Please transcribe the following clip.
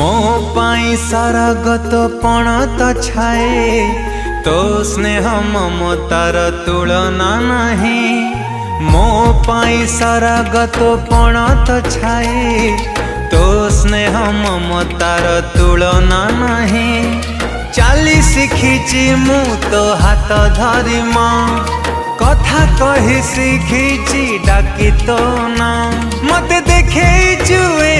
मो पाई सारा गत पण तो छाए तो स्नेह ममतार तुलना नहीं। मो पाई सारा गत पण तो छाए तो स्नेह ममतार तुलना नहीं। चाली शिखिची मु तो हाथ धरी माँ कथा कही शिखिची डाकी तो ना मत देखे जुए